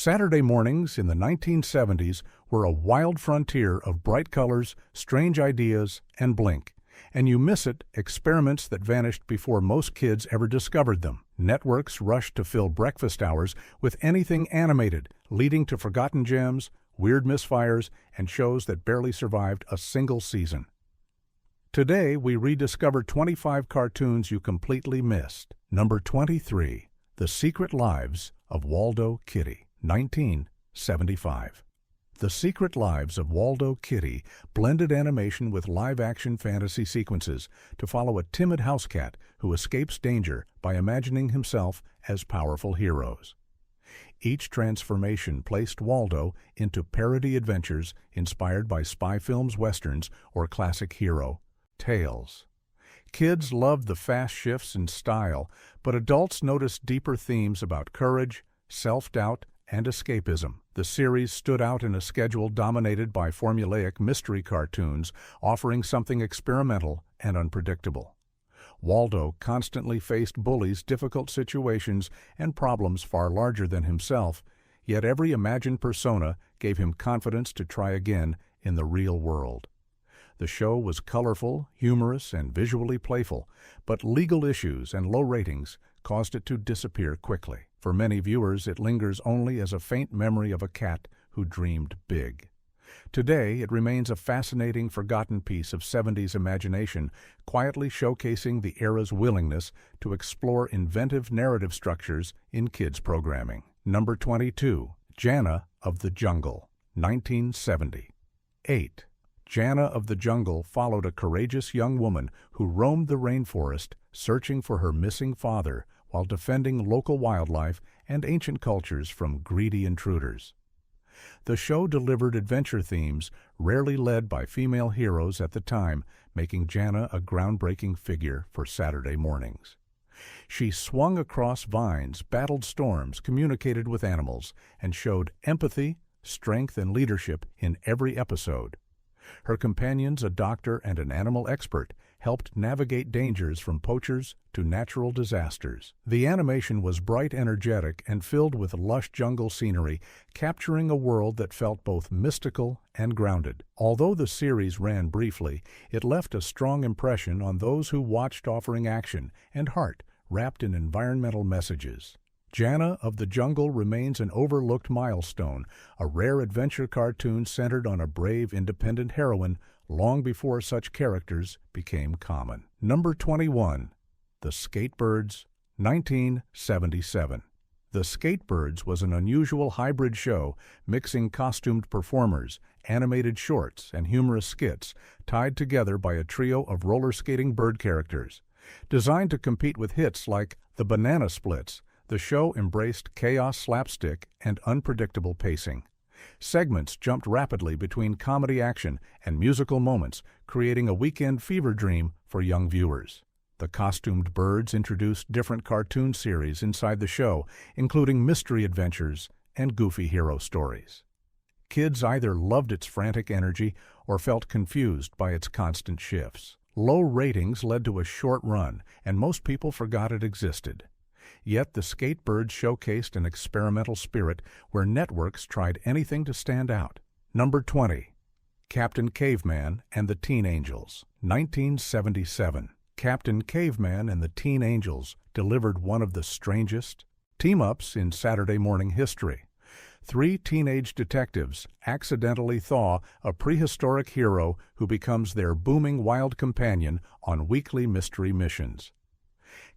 Saturday mornings in the 1970s were a wild frontier of bright colors, strange ideas, and blink. And you miss it, experiments that vanished before most kids ever discovered them. Networks rushed to fill breakfast hours with anything animated, leading to forgotten gems, weird misfires, and shows that barely survived a single season. Today, we rediscover 25 cartoons you completely missed. Number 23, The Secret Lives of Waldo Kitty, 1975. The Secret Lives of Waldo Kitty blended animation with live-action fantasy sequences to follow a timid house cat who escapes danger by imagining himself as powerful heroes. Each transformation placed Waldo into parody adventures inspired by spy films, westerns, or classic hero tales. Kids loved the fast shifts in style, but adults noticed deeper themes about courage, self-doubt, and escapism. The series stood out in a schedule dominated by formulaic mystery cartoons, offering something experimental and unpredictable. Waldo constantly faced bullies, difficult situations, and problems far larger than himself, yet every imagined persona gave him confidence to try again in the real world. The show was colorful, humorous, and visually playful, but legal issues and low ratings caused it to disappear quickly. For many viewers, it lingers only as a faint memory of a cat who dreamed big. Today, it remains a fascinating, forgotten piece of 70s imagination, quietly showcasing the era's willingness to explore inventive narrative structures in kids' programming. Number 22, Jana of the Jungle, 1970. 8. Jana of the Jungle followed a courageous young woman who roamed the rainforest searching for her missing father while defending local wildlife and ancient cultures from greedy intruders. The show delivered adventure themes rarely led by female heroes at the time, making Jana a groundbreaking figure for Saturday mornings. She swung across vines, battled storms, communicated with animals, and showed empathy, strength, and leadership in every episode. Her companions, a doctor and an animal expert, helped navigate dangers from poachers to natural disasters. The animation was bright, energetic, and filled with lush jungle scenery, capturing a world that felt both mystical and grounded. Although the series ran briefly, it left a strong impression on those who watched, offering action and heart wrapped in environmental messages. Jana of the Jungle remains an overlooked milestone, a rare adventure cartoon centered on a brave, independent heroine long before such characters became common. Number 21, The Skatebirds, 1977. The Skatebirds was an unusual hybrid show mixing costumed performers, animated shorts, and humorous skits tied together by a trio of roller skating bird characters. Designed to compete with hits like The Banana Splits, the show embraced chaos, slapstick, and unpredictable pacing. Segments jumped rapidly between comedy, action, and musical moments, creating a weekend fever dream for young viewers. The costumed birds introduced different cartoon series inside the show, including mystery adventures and goofy hero stories. Kids either loved its frantic energy or felt confused by its constant shifts. Low ratings led to a short run, and most people forgot it existed. Yet the Skatebirds showcased an experimental spirit where networks tried anything to stand out. Number 20, Captain Caveman and the Teen Angels, 1977. Captain Caveman and the Teen Angels delivered one of the strangest team-ups in Saturday morning history. 3 teenage detectives accidentally thaw a prehistoric hero who becomes their booming wild companion on weekly mystery missions.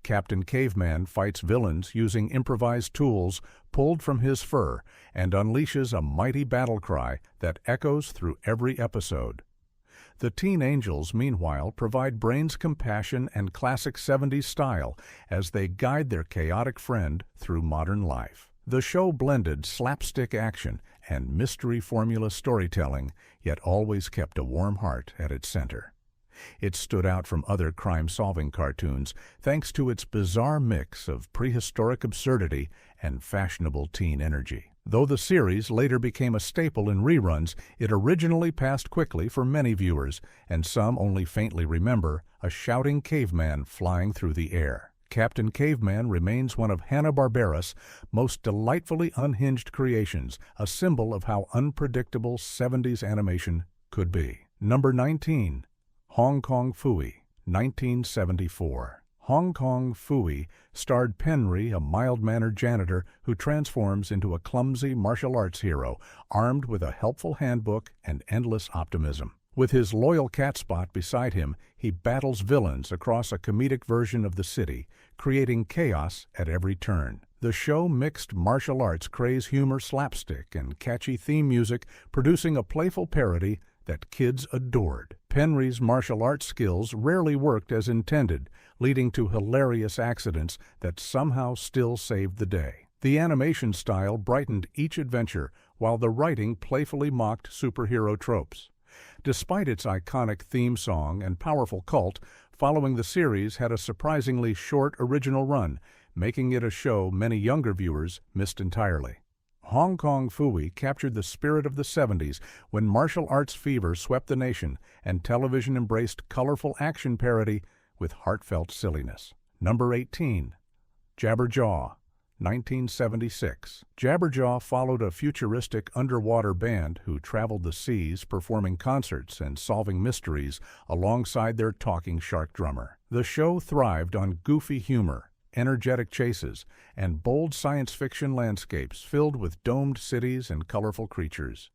Captain Caveman fights villains using improvised tools pulled from his fur and unleashes a mighty battle cry that echoes through every episode. The Teen Angels, meanwhile, provide brains compassion and classic 70s style as they guide their chaotic friend through modern life. The show blended slapstick action and mystery formula storytelling, yet always kept a warm heart at its center. It stood out from other crime-solving cartoons thanks to its bizarre mix of prehistoric absurdity and fashionable teen energy. Though the series later became a staple in reruns, it originally passed quickly for many viewers, and some only faintly remember a shouting caveman flying through the air. Captain Caveman remains one of Hanna-Barbera's most delightfully unhinged creations, a symbol of how unpredictable 70s animation could be. Number 19. Hong Kong Phooey, 1974. Hong Kong Phooey starred Penry, a mild-mannered janitor who transforms into a clumsy martial arts hero, armed with a helpful handbook and endless optimism. With his loyal Catspot beside him, he battles villains across a comedic version of the city, creating chaos at every turn. The show mixed martial arts craze humor, slapstick, and catchy theme music, producing a playful parody that kids adored. Penry's martial arts skills rarely worked as intended, leading to hilarious accidents that somehow still saved the day. The animation style brightened each adventure, while the writing playfully mocked superhero tropes. Despite its iconic theme song and powerful cult, following the series had a surprisingly short original run, making it a show many younger viewers missed entirely. Hong Kong Phooey captured the spirit of the 70s when martial arts fever swept the nation and television embraced colorful action parody with heartfelt silliness. Number 18. Jabberjaw, 1976. Jabberjaw followed a futuristic underwater band who traveled the seas performing concerts and solving mysteries alongside their talking shark drummer. The show thrived on goofy humor, energetic chases, and bold science fiction landscapes filled with domed cities and colorful creatures.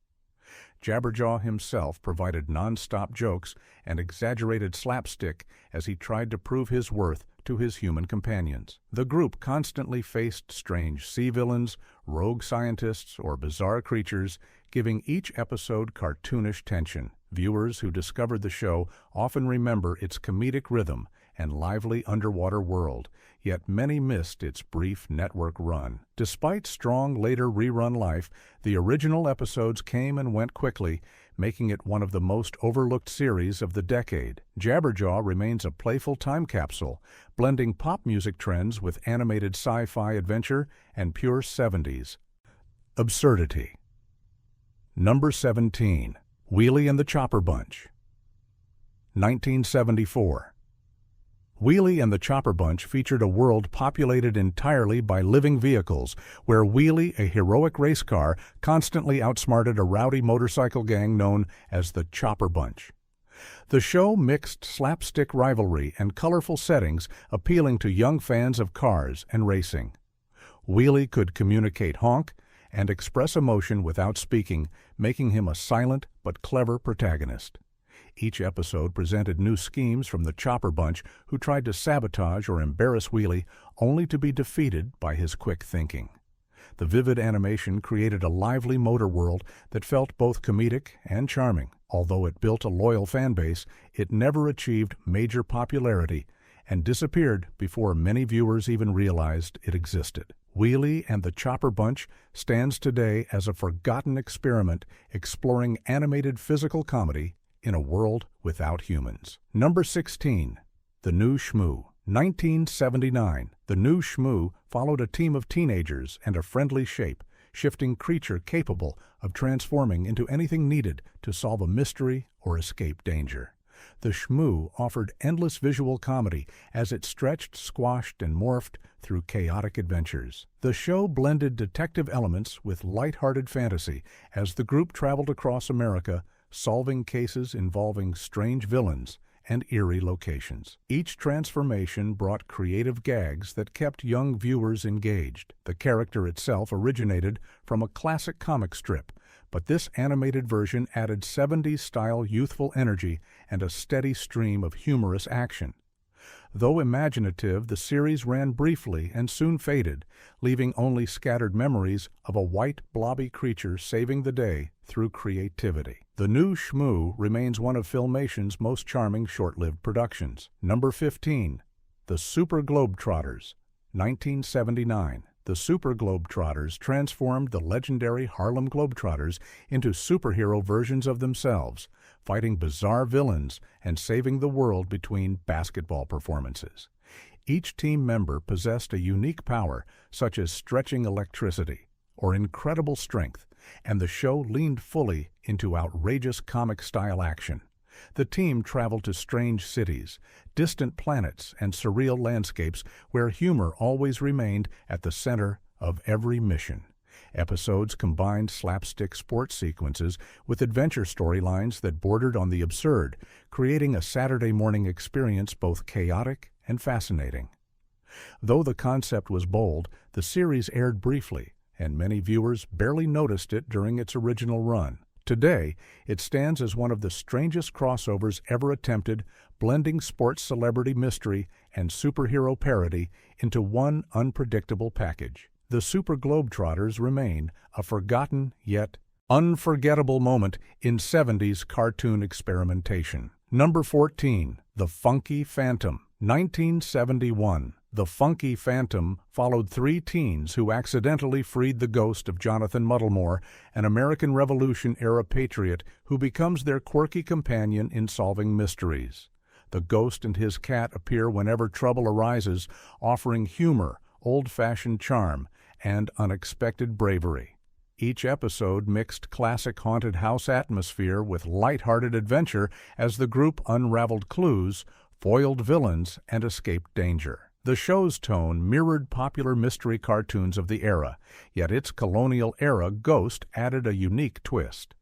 Jabberjaw himself provided non-stop jokes and exaggerated slapstick as he tried to prove his worth to his human companions. The group constantly faced strange sea villains, rogue scientists, or bizarre creatures, giving each episode cartoonish tension. Viewers who discovered the show often remember its comedic rhythm and lively underwater world, yet many missed its brief network run. Despite strong later rerun life, the original episodes came and went quickly, making it one of the most overlooked series of the decade. Jabberjaw remains a playful time capsule, blending pop music trends with animated sci-fi adventure and pure 70s absurdity. Number 17. Wheelie and the Chopper Bunch, 1974. Wheelie and the Chopper Bunch featured a world populated entirely by living vehicles, where Wheelie, a heroic race car, constantly outsmarted a rowdy motorcycle gang known as the Chopper Bunch. The show mixed slapstick rivalry and colorful settings, appealing to young fans of cars and racing. Wheelie could communicate honk and express emotion without speaking, making him a silent but clever protagonist. Each episode presented new schemes from the Chopper Bunch, who tried to sabotage or embarrass Wheelie, only to be defeated by his quick thinking. The vivid animation created a lively motor world that felt both comedic and charming. Although it built a loyal fan base, it never achieved major popularity and disappeared before many viewers even realized it existed. Wheelie and the Chopper Bunch stands today as a forgotten experiment exploring animated physical comedy in a world without humans. Number 16. The New Shmoo, 1979. The New Shmoo followed a team of teenagers and a friendly shape-shifting creature capable of transforming into anything needed to solve a mystery or escape danger. The Shmoo offered endless visual comedy as it stretched, squashed, and morphed through chaotic adventures. The show blended detective elements with light-hearted fantasy as the group traveled across America, solving cases involving strange villains and eerie locations. Each transformation brought creative gags that kept young viewers engaged. The character itself originated from a classic comic strip, but this animated version added 70s-style youthful energy and a steady stream of humorous action. Though imaginative, the series ran briefly and soon faded, leaving only scattered memories of a white, blobby creature saving the day through creativity. The New Shmoo remains one of Filmation's most charming short-lived productions. Number 15. The Super Globetrotters, 1979. The Super Globetrotters transformed the legendary Harlem Globetrotters into superhero versions of themselves, fighting bizarre villains and saving the world between basketball performances. Each team member possessed a unique power, such as stretching electricity or incredible strength, and the show leaned fully into outrageous comic-style action. The team traveled to strange cities, distant planets, and surreal landscapes where humor always remained at the center of every mission. Episodes combined slapstick sports sequences with adventure storylines that bordered on the absurd, creating a Saturday morning experience both chaotic and fascinating. Though the concept was bold, the series aired briefly, and many viewers barely noticed it during its original run. Today, it stands as one of the strangest crossovers ever attempted, blending sports celebrity mystery and superhero parody into one unpredictable package. The Super Globetrotters remain a forgotten yet unforgettable moment in 70s cartoon experimentation. Number 14. The Funky Phantom. 1971. The Funky Phantom followed three teens who accidentally freed the ghost of Jonathan Muddlemore, an American Revolution-era patriot who becomes their quirky companion in solving mysteries. The ghost and his cat appear whenever trouble arises, offering humor, old-fashioned charm, and unexpected bravery. Each episode mixed classic haunted house atmosphere with light-hearted adventure as the group unraveled clues, foiled villains, and escaped danger. The show's tone mirrored popular mystery cartoons of the era, yet its colonial-era ghost added a unique twist.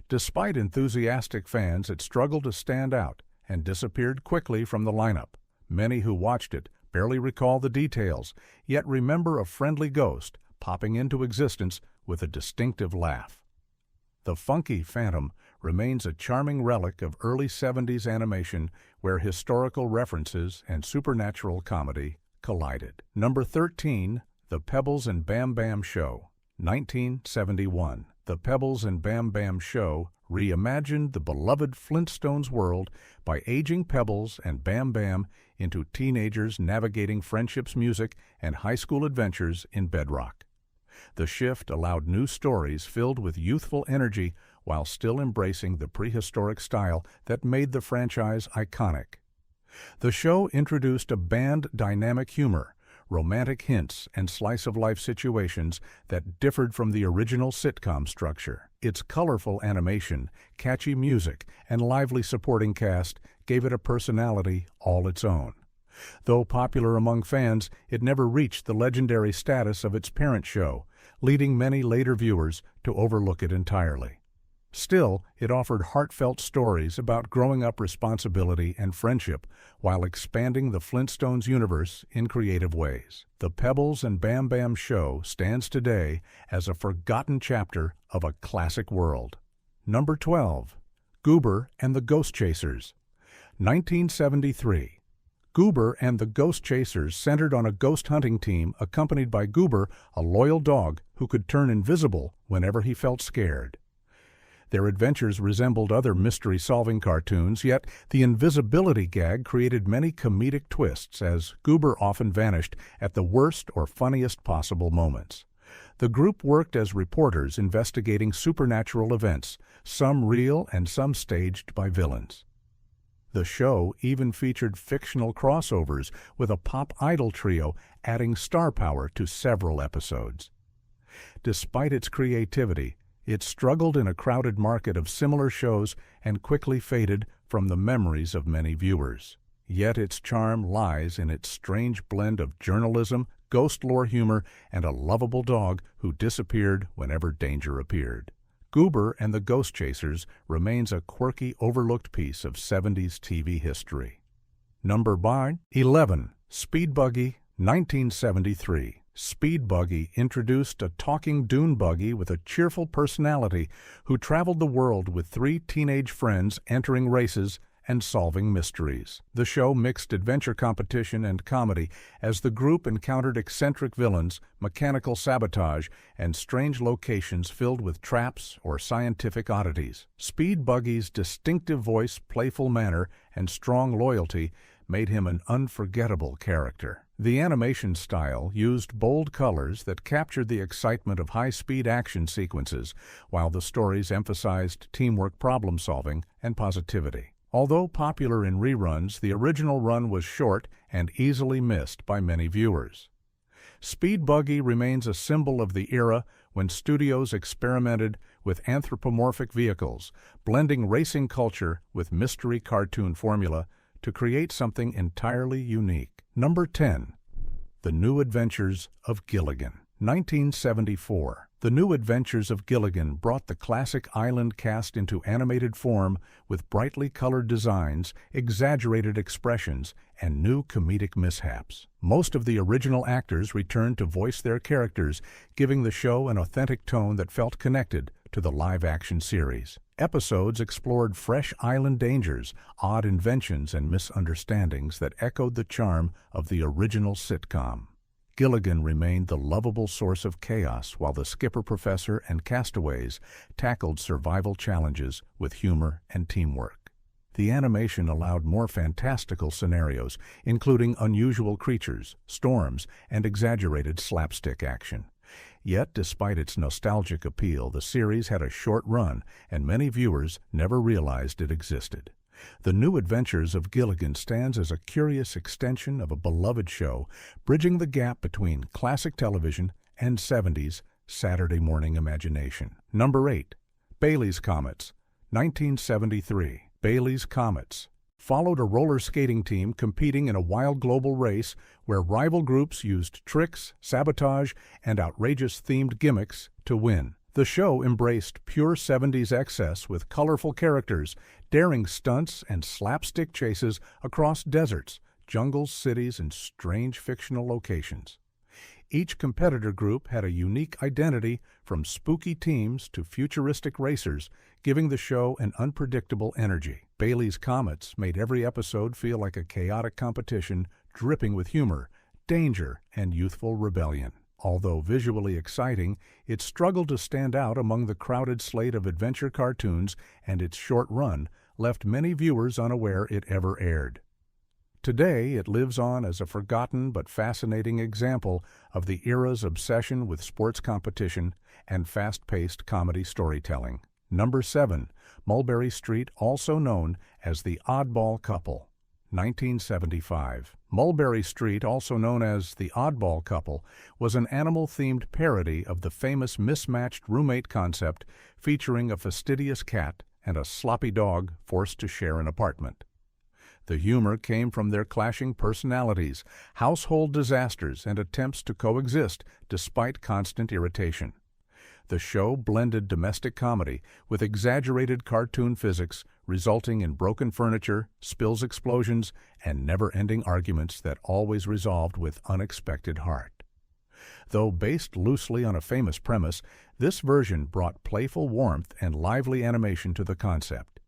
Despite enthusiastic fans, it struggled to stand out and disappeared quickly from the lineup. Many who watched it barely recall the details, yet remember a friendly ghost popping into existence with a distinctive laugh. The Funky Phantom remains a charming relic of early 70s animation where historical references and supernatural comedy collided. Number 13. The Pebbles and Bamm-Bamm Show. 1971. The Pebbles and Bamm-Bamm Show reimagined the beloved Flintstones world by aging Pebbles and Bamm-Bamm into teenagers navigating friendships, music, and high school adventures in Bedrock. The shift allowed new stories filled with youthful energy while still embracing the prehistoric style that made the franchise iconic. The show introduced a band dynamic humor, romantic hints, and slice-of-life situations that differed from the original sitcom structure. Its colorful animation, catchy music, and lively supporting cast gave it a personality all its own. Though popular among fans, it never reached the legendary status of its parent show, leading many later viewers to overlook it entirely. Still, it offered heartfelt stories about growing up responsibility and friendship while expanding the Flintstones universe in creative ways. The Pebbles and Bamm-Bamm Show stands today as a forgotten chapter of a classic world. Number 12. Goober and the Ghost Chasers. 1973. Goober and the Ghost Chasers centered on a ghost hunting team accompanied by Goober, a loyal dog who could turn invisible whenever he felt scared. Their adventures resembled other mystery-solving cartoons, yet the invisibility gag created many comedic twists as Goober often vanished at the worst or funniest possible moments. The group worked as reporters investigating supernatural events, some real and some staged by villains. The show even featured fictional crossovers with a pop idol trio, adding star power to several episodes. Despite its creativity, it struggled in a crowded market of similar shows and quickly faded from the memories of many viewers. Yet its charm lies in its strange blend of journalism, ghost lore humor, and a lovable dog who disappeared whenever danger appeared. Goober and the Ghost Chasers remains a quirky, overlooked piece of 70s TV history. Number 11. Speed Buggy, 1973. Speed Buggy introduced a talking dune buggy with a cheerful personality who traveled the world with three teenage friends entering races and solving mysteries. The show mixed adventure competition and comedy as the group encountered eccentric villains, mechanical sabotage, and strange locations filled with traps or scientific oddities. Speed Buggy's distinctive voice, playful manner, and strong loyalty made him an unforgettable character. The animation style used bold colors that captured the excitement of high-speed action sequences, while the stories emphasized teamwork, problem-solving, and positivity. Although popular in reruns, the original run was short and easily missed by many viewers. Speed Buggy remains a symbol of the era when studios experimented with anthropomorphic vehicles, blending racing culture with mystery cartoon formula to create something entirely unique. Number 10. The New Adventures of Gilligan. 1974. The New Adventures of Gilligan brought the classic island cast into animated form with brightly colored designs, exaggerated expressions, and new comedic mishaps. Most of the original actors returned to voice their characters, giving the show an authentic tone that felt connected to the live-action series. Episodes explored fresh island dangers, odd inventions, and misunderstandings that echoed the charm of the original sitcom. Gilligan remained the lovable source of chaos while the skipper professor and castaways tackled survival challenges with humor and teamwork. The animation allowed more fantastical scenarios, including unusual creatures, storms, and exaggerated slapstick action. Yet, despite its nostalgic appeal, the series had a short run, and many viewers never realized it existed. The New Adventures of Gilligan stands as a curious extension of a beloved show, bridging the gap between classic television and 70s Saturday morning imagination. Number 8. Bailey's Comets. 1973. Bailey's Comets followed a roller skating team competing in a wild global race where rival groups used tricks, sabotage, and outrageous themed gimmicks to win. The show embraced pure 70s excess with colorful characters, daring stunts, and slapstick chases across deserts, jungles, cities, and strange fictional locations. Each competitor group had a unique identity, from spooky teams to futuristic racers, giving the show an unpredictable energy. Bailey's Comets made every episode feel like a chaotic competition dripping with humor, danger, and youthful rebellion. Although visually exciting, it struggled to stand out among the crowded slate of adventure cartoons, and its short run left many viewers unaware it ever aired. Today, it lives on as a forgotten but fascinating example of the era's obsession with sports competition and fast-paced comedy storytelling. Number 7. Mulberry Street, also known as the Oddball Couple. 1975. Mulberry Street, also known as the Oddball Couple, was an animal-themed parody of the famous mismatched roommate concept, featuring a fastidious cat and a sloppy dog forced to share an apartment. The humor came from their clashing personalities, household disasters, and attempts to coexist despite constant irritation. The show blended domestic comedy with exaggerated cartoon physics, resulting in broken furniture, spills, explosions, and never-ending arguments that always resolved with unexpected heart. Though based loosely on a famous premise, this version brought playful warmth and lively animation to the concept.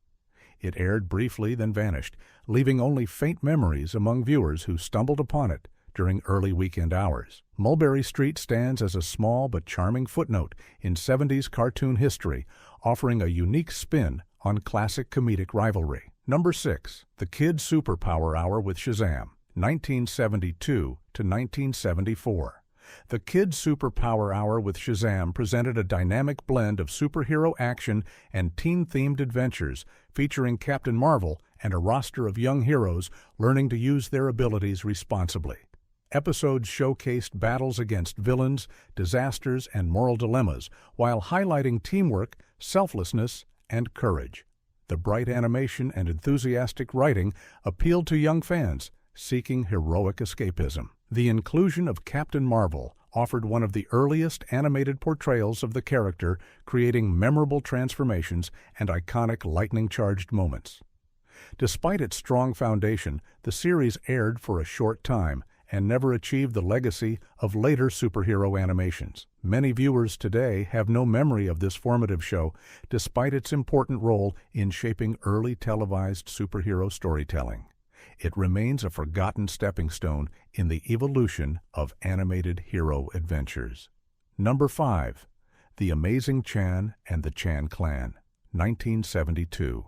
It aired briefly, then vanished, leaving only faint memories among viewers who stumbled upon it during early weekend hours. Mulberry Street stands as a small but charming footnote in 70s cartoon history, offering a unique spin on classic comedic rivalry. Number 6. The Kid Superpower Hour with Shazam. 1972 to 1974. The Kid Superpower Hour with Shazam presented a dynamic blend of superhero action and teen-themed adventures, featuring Captain Marvel and a roster of young heroes learning to use their abilities responsibly. Episodes showcased battles against villains, disasters, and moral dilemmas, while highlighting teamwork, selflessness, and courage. The bright animation and enthusiastic writing appealed to young fans seeking heroic escapism. The inclusion of Captain Marvel offered one of the earliest animated portrayals of the character, creating memorable transformations and iconic lightning-charged moments. Despite its strong foundation, the series aired for a short time and never achieved the legacy of later superhero animations. Many viewers today have no memory of this formative show, despite its important role in shaping early televised superhero storytelling. It remains a forgotten stepping stone in the evolution of animated hero adventures. Number 5. The Amazing Chan and the Chan Clan. 1972.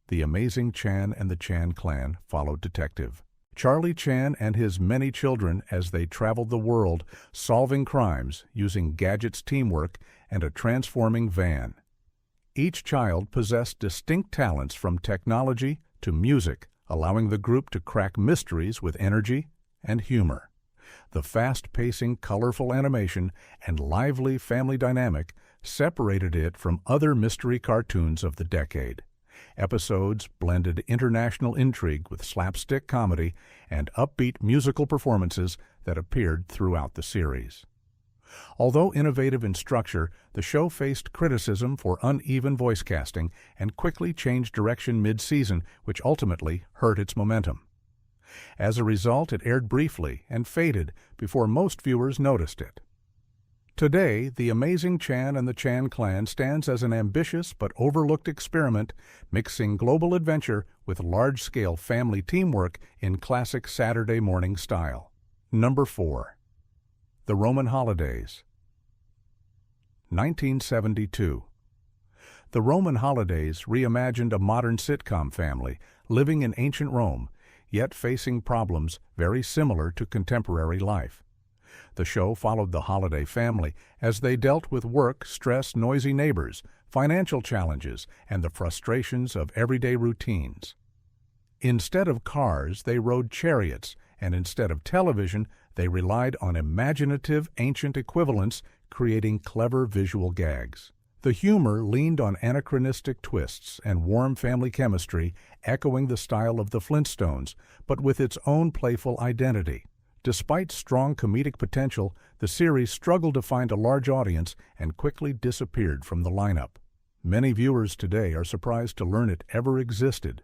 The Amazing Chan and the Chan Clan followed Detective Charlie Chan and his many children as they traveled the world, solving crimes using gadgets, teamwork, and a transforming van. Each child possessed distinct talents, from technology to music, allowing the group to crack mysteries with energy and humor. The fast-pacing, colorful animation and lively family dynamic separated it from other mystery cartoons of the decade. Episodes blended international intrigue with slapstick comedy and upbeat musical performances that appeared throughout the series. Although innovative in structure, the show faced criticism for uneven voice casting and quickly changed direction mid-season, which ultimately hurt its momentum. As a result, it aired briefly and faded before most viewers noticed it. Today, The Amazing Chan and the Chan Clan stands as an ambitious but overlooked experiment, mixing global adventure with large-scale family teamwork in classic Saturday morning style. Number 4. The Roman Holidays. 1972. The Roman Holidays reimagined a modern sitcom family living in ancient Rome, yet facing problems very similar to contemporary life. The show followed the Holiday family as they dealt with work, stress, noisy neighbors, financial challenges, and the frustrations of everyday routines. Instead of cars, they rode chariots, and instead of television, they relied on imaginative ancient equivalents, creating clever visual gags. The humor leaned on anachronistic twists and warm family chemistry, echoing the style of the Flintstones, but with its own playful identity. Despite strong comedic potential, the series struggled to find a large audience and quickly disappeared from the lineup. Many viewers today are surprised to learn it ever existed.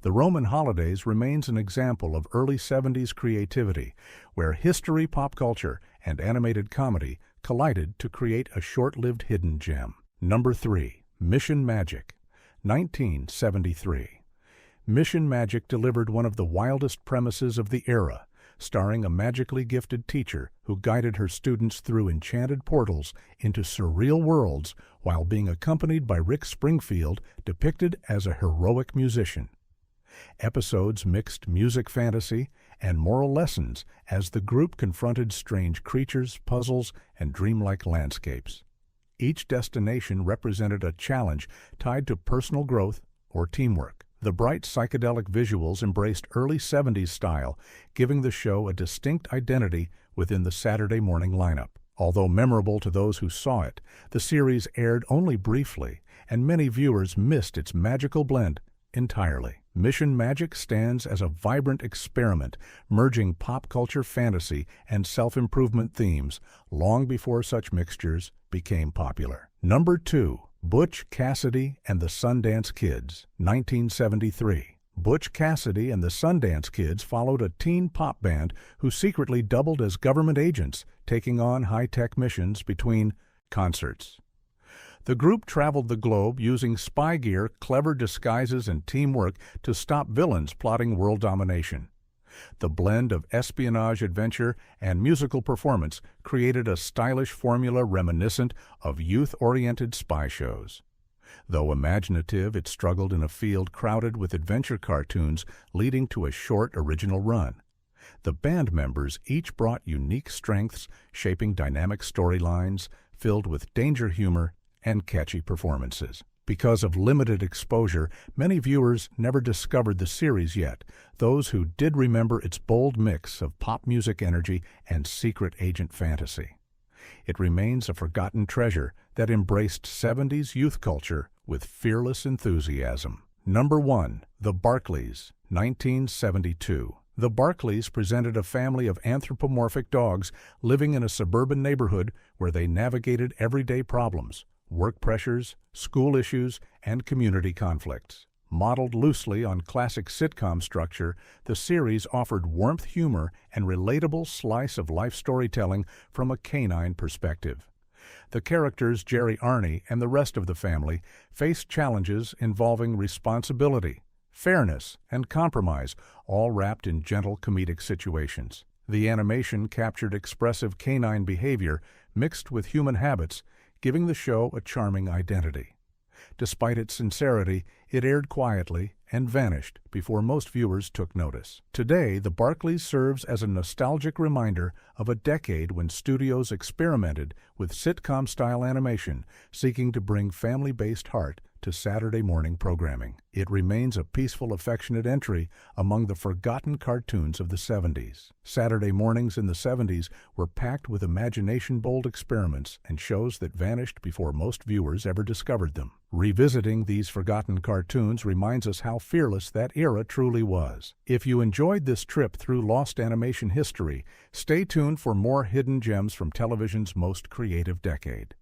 The Roman Holidays remains an example of early 70s creativity, where history, pop culture, and animated comedy collided to create a short-lived hidden gem. Number 3. Mission Magic. 1973. Mission Magic delivered one of the wildest premises of the era, starring a magically gifted teacher who guided her students through enchanted portals into surreal worlds while being accompanied by Rick Springfield, depicted as a heroic musician. Episodes mixed music fantasy and moral lessons as the group confronted strange creatures, puzzles, and dreamlike landscapes. Each destination represented a challenge tied to personal growth or teamwork. The bright psychedelic visuals embraced early 70s style, giving the show a distinct identity within the Saturday morning lineup. Although memorable to those who saw it, the series aired only briefly, and many viewers missed its magical blend entirely. Mission Magic stands as a vibrant experiment, merging pop culture fantasy and self-improvement themes long before such mixtures became popular. Number 2. Butch, Cassidy, and the Sundance Kids. 1973. Butch Cassidy and the Sundance Kids followed a teen pop band who secretly doubled as government agents, taking on high-tech missions between concerts. The group traveled the globe using spy gear, clever disguises, and teamwork to stop villains plotting world domination. The blend of espionage, adventure, and musical performance created a stylish formula reminiscent of youth-oriented spy shows. Though imaginative, it struggled in a field crowded with adventure cartoons, leading to a short original run. The band members each brought unique strengths, shaping dynamic storylines filled with danger humor and catchy performances. Because of limited exposure, many viewers never discovered the series yet. Those who did remember its bold mix of pop music energy and secret agent fantasy. It remains a forgotten treasure that embraced 70s youth culture with fearless enthusiasm. Number 1. The Barkleys. 1972. The Barkleys presented a family of anthropomorphic dogs living in a suburban neighborhood where they navigated everyday problems, work pressures, school issues, and community conflicts. Modeled loosely on classic sitcom structure, the series offered warmth, humor, and relatable slice of life storytelling from a canine perspective. The characters Jerry, Arnie, and the rest of the family faced challenges involving responsibility, fairness, and compromise, all wrapped in gentle comedic situations. The animation captured expressive canine behavior mixed with human habits, giving the show a charming identity. Despite its sincerity, it aired quietly and vanished before most viewers took notice. Today, the Barkleys serves as a nostalgic reminder of a decade when studios experimented with sitcom-style animation, seeking to bring family-based heart to Saturday morning programming. It remains a peaceful, affectionate entry among the forgotten cartoons of the 70s. Saturday mornings in the 70s were packed with imagination-bold experiments and shows that vanished before most viewers ever discovered them. Revisiting these forgotten cartoons reminds us how fearless that era truly was. If you enjoyed this trip through lost animation history, stay tuned for more hidden gems from television's most creative decade.